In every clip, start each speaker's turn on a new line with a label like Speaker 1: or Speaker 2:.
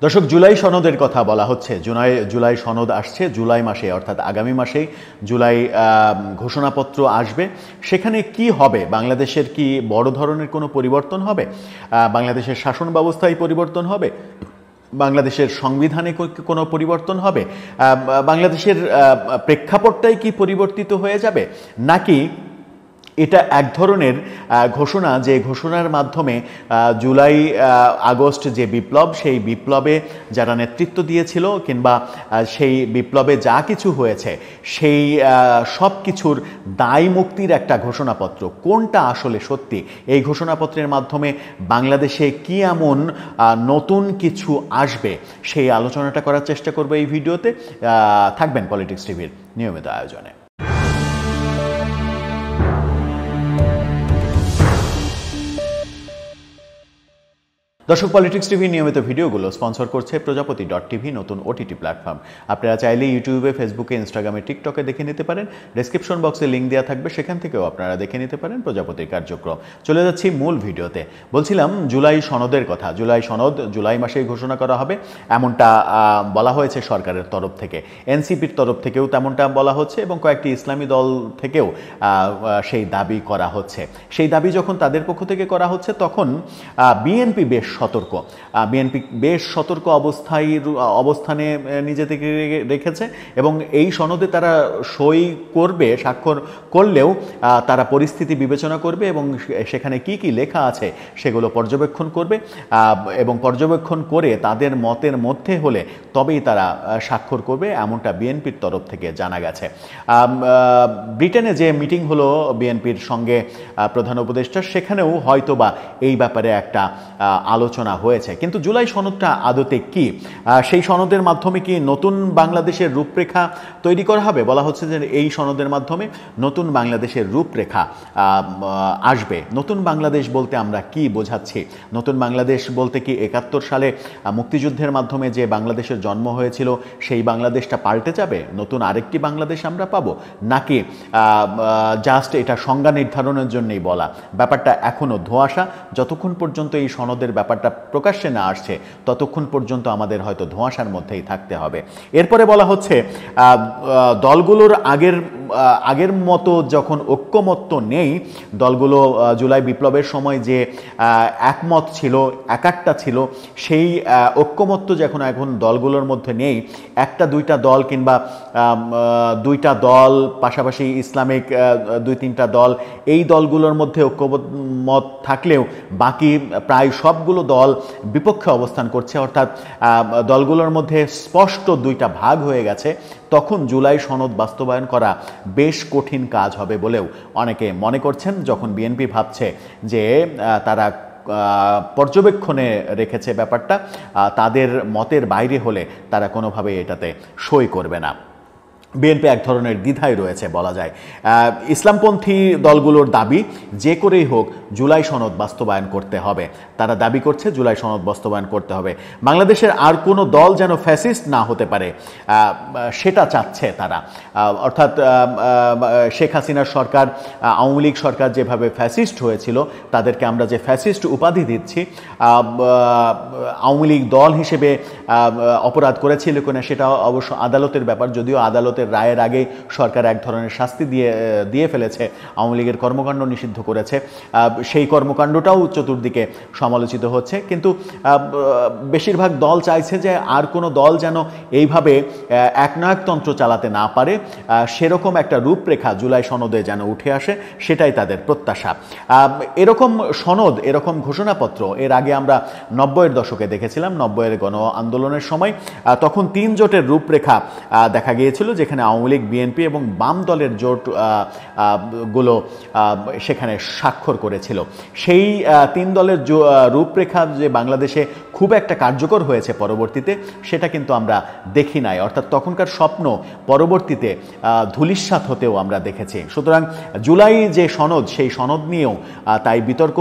Speaker 1: দর্শক, জুলাই সনদের কথা বলা হচ্ছে। জুলাই সনদ আসছে জুলাই মাসে, অর্থাৎ আগামী মাসেই জুলাই ঘোষণাপত্র আসবে। সেখানে কি হবে? বাংলাদেশের কি বড় ধরনের কোনো পরিবর্তন হবে? বাংলাদেশের শাসন ব্যবস্থায় পরিবর্তন হবে? বাংলাদেশের সংবিধানে কোনো পরিবর্তন হবে? বাংলাদেশের প্রেক্ষাপটটাই কি পরিবর্তিত হয়ে যাবে, নাকি এটা এক ধরনের ঘোষণা, যে ঘোষণার মাধ্যমে জুলাই আগস্ট যে বিপ্লব, সেই বিপ্লবে যারা নেতৃত্ব দিয়েছিল কিংবা সেই বিপ্লবে যা কিছু হয়েছে সেই সব কিছুর দায় মুক্তির একটা ঘোষণাপত্র? কোনটা আসলে সত্যি? এই ঘোষণাপত্রের মাধ্যমে বাংলাদেশে কি এমন নতুন কিছু আসবে, সেই আলোচনাটা করার চেষ্টা করবো এই ভিডিওতে। থাকবেন পলিটিক্স টিভির নিয়মিত আয়োজনে। দর্শক, পলিটিক্স টিভি নিয়মিত ভিডিওগুলো স্পন্সর করছে প্রজাপতি.টিভি, নতুন ওটিটি প্ল্যাটফর্ম। আপনারা চাইলে ইউটিউবে, ফেসবুকে, ইনস্টাগ্রামে, টিকটকে দেখে নিতে পারেন। ডেসক্রিপশন বক্সে লিঙ্ক দেওয়া থাকবে, সেখান থেকেও আপনারা দেখে নিতে পারেন প্রজাপতির কার্যক্রম। চলে যাচ্ছি মূল ভিডিওতে। বলছিলাম জুলাই সনদের কথা। জুলাই সনদ জুলাই মাসেই ঘোষণা করা হবে, এমনটা বলা হয়েছে সরকারের তরফ থেকে। এনসিপির তরফ থেকেও তেমনটা বলা হচ্ছে এবং কয়েকটি ইসলামী দল থেকেও সেই দাবি করা হচ্ছে। সেই দাবি যখন তাদের পক্ষ থেকে করা হচ্ছে, তখন বিএনপি বেশ সতর্ক অবস্থানে নিজেদেরকে রেখেছে এবং এই সনদে তারা সই করবে, স্বাক্ষর করলেও তারা পরিস্থিতি বিবেচনা করবে এবং সেখানে কি কি লেখা আছে সেগুলো পর্যবেক্ষণ করবে এবং পর্যবেক্ষণ করে তাদের মতের মধ্যে হলে তবেই তারা স্বাক্ষর করবে, এমনটা বিএনপির তরফ থেকে জানা গেছে। ব্রিটেনে যে মিটিং হলো বিএনপির সঙ্গে প্রধান উপদেষ্টা, সেখানেও হয়তোবা এই ব্যাপারে একটা আলোচনা হয়েছে। কিন্তু জুলাই সনদটা আদতে কি? সেই সনদের মাধ্যমে কি নতুন বাংলাদেশের রূপরেখা তৈরি করা হবে? বলা হচ্ছে যে এই সনদের মাধ্যমে নতুন বাংলাদেশের রূপরেখা আসবে। নতুন বাংলাদেশ বলতে আমরা কি বোঝাচ্ছি? নতুন বাংলাদেশ বলতে কি ৭১ সালে মুক্তিযুদ্ধের মাধ্যমে যে বাংলাদেশের জন্ম হয়েছিল সেই বাংলাদেশটা পাল্টে যাবে? নতুন আরেকটি বাংলাদেশ আমরা পাবো? নাকি জাস্ট এটা সংজ্ঞা নির্ধারণের জন্যই বলা? ব্যাপারটা এখনো ধোঁয়াশা। যতক্ষণ পর্যন্ত এই সনদের ব্যাপারটা প্রকাশ্যে না আসছে, ততক্ষণ পর্যন্ত আমাদের হয়তো ধোঁয়াশার মধ্যেই থাকতে হবে। এরপরে বলা হচ্ছে দলগুলোর আগের মতো যখন ঐক্যমত্য নেই, দলগুলো জুলাই বিপ্লবের সময় যে একমত ছিল, একাট্টা ছিল, সেই ঐক্যমত্য যখন এখন দলগুলোর মধ্যে নেই, একটা দুইটা দল কিংবা দুইটা দল, পাশাপাশি ইসলামিক দুই তিনটা দল, এই দলগুলোর মধ্যে ঐক্যমত থাকলেও বাকি প্রায় সবগুলো দল বিপক্ষে অবস্থান করছে, অর্থাৎ দলগুলোর মধ্যে স্পষ্ট দুইটা ভাগ হয়ে গেছে। তখন জুলাই সনদ বাস্তবায়ন করা বেশ কঠিন কাজ হবে বলেও অনেকে মনে করছেন, যখন বিএনপি ভাবছে যে তারা পর্যবেক্ষণে রেখেছে ব্যাপারটা, তাদের মতের বাইরে হলে তারা কোনোভাবে এটাতে সই করবে না। বিএনপি এক ধরনের দ্বিধায় রয়েছে বলা যায়। ইসলামপন্থী দলগুলোর দাবি, যে করেই হোক জুলাই সনদ বাস্তবায়ন করতে হবে। তারা দাবি করছে জুলাই সনদ বাস্তবায়ন করতে হবে। বাংলাদেশের আর কোনো দল যেন ফ্যাসিস্ট না হতে পারে, সেটা চাচ্ছে তারা। অর্থাৎ শেখ হাসিনার সরকার, আওয়ামী লীগ সরকার যেভাবে ফ্যাসিস্ট হয়েছিল, তাদেরকে আমরা যে ফ্যাসিস্ট উপাধি দিচ্ছি, আওয়ামী লীগ দল হিসেবে অপরাধ করেছিল কিনা সেটা অবশ্য আদালতের ব্যাপার, যদিও আদালতের রায়ের আগে সরকার এক ধরনের শাস্তি দিয়ে ফেলেছে, আওয়ামী লীগের কর্মকাণ্ড নিষিদ্ধ করেছে। সেই কর্মকাণ্ডটাও চতুর্দিকে সমালোচিত হচ্ছে। কিন্তু বেশিরভাগ দল চাইছে যে আর কোনো দল যেন এইভাবে একনায়কতন্ত্র চালাতে না পারে, সেরকম একটা রূপরেখা জুলাই সনদে যেন উঠে আসে, সেটাই তাদের প্রত্যাশা। এরকম সনদ, এরকম ঘোষণাপত্র এর আগে আমরা ৯০-এর দশকে দেখেছিলাম। ৯০-এর গণ আন্দোলনের সময় তখন ৩ জোটের রূপরেখা দেখা গিয়েছিল, যেখানে আওয়ামী লীগ, বিএনপি এবং বাম দলের জোট গুলো সেখানে স্বাক্ষর করেছিল। সেই ৩ দলের রূপরেখা যে বাংলাদেশে খুব একটা কার্যকর হয়েছে পরবর্তীতে, সেটা কিন্তু আমরা দেখি নাই। অর্থাৎ তখনকার স্বপ্ন পরবর্তীতে ধূলিসাৎ হতেও আমরা দেখেছি। সুতরাং জুলাই যে সনদ, সেই সনদ নিয়েও তাই বিতর্ক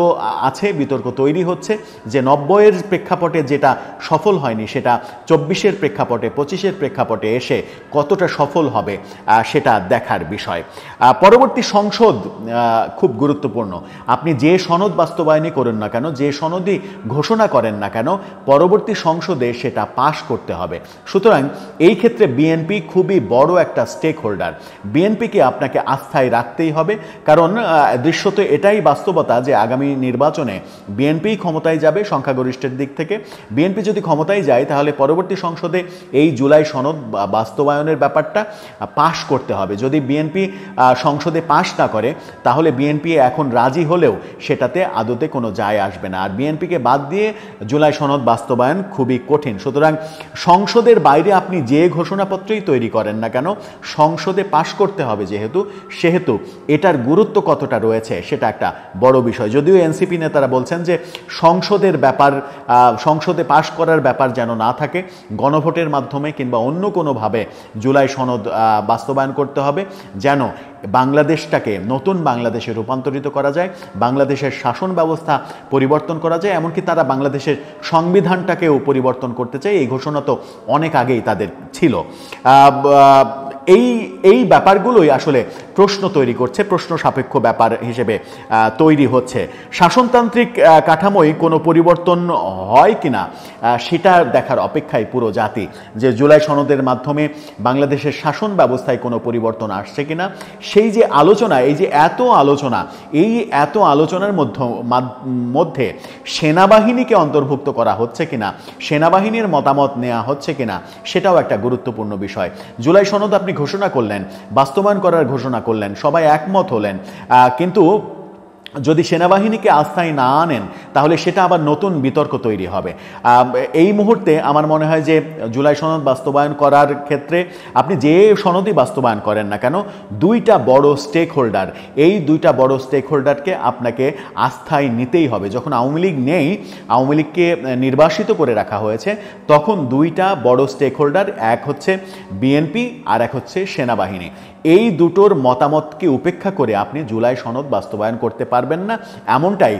Speaker 1: আছে, বিতর্ক তৈরি হচ্ছে যে ৯০-এর প্রেক্ষাপটে যেটা সফল হয়নি, সেটা ২৪-এর প্রেক্ষাপটে, ২৫-এর প্রেক্ষাপটে এসে কতটা সফল হবে সেটা দেখার বিষয়। পরবর্তী সংসদ খুব গুরুত্বপূর্ণ। আপনি যে সনদ বাস্তবায়নই করুন না কেন, যে সনদই ঘোষণা করেন না কেন, পরবর্তী সংসদে সেটা পাশ করতে হবে। সুতরাং এই ক্ষেত্রে বিএনপি খুবই বড় একটা স্টেক হোল্ডার। বিএনপিকে আপনাকে আস্থায় রাখতেই হবে, কারণ দৃশ্যত এটাই বাস্তবতা যে আগামী নির্বাচনে বিএনপি ক্ষমতায় যাবে সংখ্যাগরিষ্ঠের দিক থেকে। বিএনপি যদি ক্ষমতায় যায় তাহলে পরবর্তী সংসদে এই জুলাই সনদ বাস্তবায়নের ব্যাপারটা পাশ করতে হবে। যদি বিএনপি সংসদে পাশ না করে তাহলে বিএনপি এখন রাজি হলেও সেটাতে আদতে কোনো যায় আসবে না। আর বিএনপিকে বাদ দিয়ে জুলাই সনদ বাস্তবায়ন খুবই কঠিন। সুতরাং সংসদের বাইরে আপনি যে ঘোষণাপত্রই তৈরি করেন না কেন, সংসদে পাশ করতে হবে সেহেতু এটার গুরুত্ব কতটা রয়েছে সেটা একটা বড় বিষয়। যদিও এনসিপি নেতারা বলছেন যে সংসদের ব্যাপার, সংসদে পাশ করার ব্যাপার যেন না থাকে, গণভোটের মাধ্যমে কিংবা অন্য কোনোভাবে জুলাই সনদ বাস্তবায়ন করতে হবে, যেন বাংলাদেশটাকে নতুন বাংলাদেশে রূপান্তরিত করা যায়, বাংলাদেশের শাসন ব্যবস্থা পরিবর্তন করা যায়, এমনকি তারা বাংলাদেশের সংবিধানটাকেও পরিবর্তন করতে চায়। এই ঘোষণা তো অনেক আগেই তাদের ছিল। এই ব্যাপারগুলোই আসলে প্রশ্ন তৈরি করছে, প্রশ্ন সাপেক্ষ ব্যাপার হিসেবে তৈরি হচ্ছে। শাসনতান্ত্রিক কাঠামোয় কোনো পরিবর্তন হয় কিনা সেটা দেখার অপেক্ষায় পুরো জাতি, যে জুলাই সনদের মাধ্যমে বাংলাদেশের শাসন ব্যবস্থায় কোনো পরিবর্তন আসছে কিনা। সেই যে আলোচনা, এই যে এত আলোচনার মধ্যে সেনাবাহিনীকে অন্তর্ভুক্ত করা হচ্ছে কিনা, সেনাবাহিনীর মতামত নেওয়া হচ্ছে কিনা, সেটাও একটা গুরুত্বপূর্ণ বিষয়। জুলাই সনদ আপনি ঘোষণা করলেন, বাস্তবায়ন করার ঘোষণা করলেন, সবাই একমত হলেন, কিন্তু যদি সেনাবাহিনীকে আস্থায় না আনেন তাহলে সেটা আবার নতুন বিতর্ক তৈরি হবে। এই মুহূর্তে আমার মনে হয় যে জুলাই সনদ বাস্তবায়ন করার ক্ষেত্রে আপনি যে সনদই বাস্তবায়ন করেন না কেন, দুইটা বড় স্টেক হোল্ডার, এই দুইটা বড় স্টেক হোল্ডারকে আপনাকে আস্থায় নিতেই হবে। যখন আওয়ামী লীগ নেই, আওয়ামী লীগকে নির্বাসিত করে রাখা হয়েছে, তখন দুইটা বড় স্টেক হোল্ডার, এক হচ্ছে বিএনপি আর এক হচ্ছে সেনাবাহিনী। এই দুটোর মতামতকে উপেক্ষা করে আপনি জুলাই সনদ বাস্তবায়ন করতে পারবেন না, এমনটাই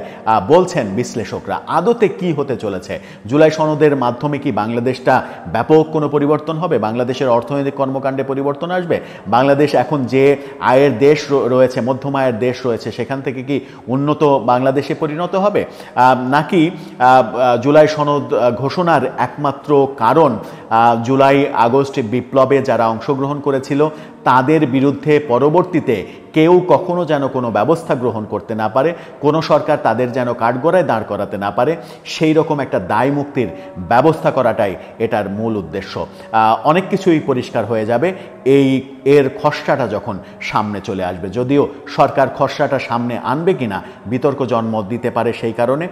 Speaker 1: বলছেন বিশ্লেষকরা। আদতে কি হতে চলেছে? জুলাই সনদের মাধ্যমে কি বাংলাদেশটা ব্যাপক কোনো পরিবর্তন হবে? বাংলাদেশের অর্থনৈতিক কর্মকাণ্ডে পরিবর্তন আসবে? বাংলাদেশ এখন যে আয়ের দেশ রয়েছে, মধ্যম আয়ের দেশ রয়েছে, সেখান থেকে কি উন্নত বাংলাদেশে পরিণত হবে? নাকি জুলাই সনদ ঘোষণার একমাত্র কারণ জুলাই আগস্ট বিপ্লবে যারা অংশগ্রহণ করেছিল তাদের বিরুদ্ধে পরবর্তীতে কেউ কখনো যেন কোনো ব্যবস্থা গ্রহণ করতে না পারে, কোনো সরকার তাদের যেন কাঠগড়ায় দাঁড় করাতে না পারে, সেই রকম একটা দায় মুক্তির ব্যবস্থা করাটাই এটার মূল উদ্দেশ্য। অনেক কিছুই পরিষ্কার হয়ে যাবে এর খসড়াটা যখন সামনে চলে আসবে। যদিও সরকার খসড়াটা সামনে আনবে কিনা বিতর্ক জন্ম দিতে পারে, সেই কারণে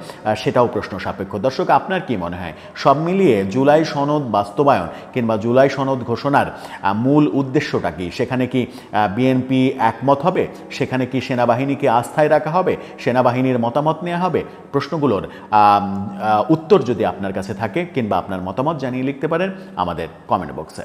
Speaker 1: সেটাও প্রশ্ন সাপেক্ষ। দর্শক, আপনার কি মনে হয় সব মিলিয়ে জুলাই সনদ বাস্তবায়ন কিংবা জুলাই সনদ ঘোষণার মূল উদ্দেশ্যটা কি? সেখানে কি বিএনপি একমত হবে? সেখানে কি সেনাবাহিনীকে আস্থায় রাখা হবে? সেনাবাহিনীর মতামত নেওয়া হবে? প্রশ্নগুলোর উত্তর যদি আপনার কাছে থাকে কিংবা আপনার মতামত জানিয়ে লিখতে পারেন আমাদের কমেন্ট বক্সে।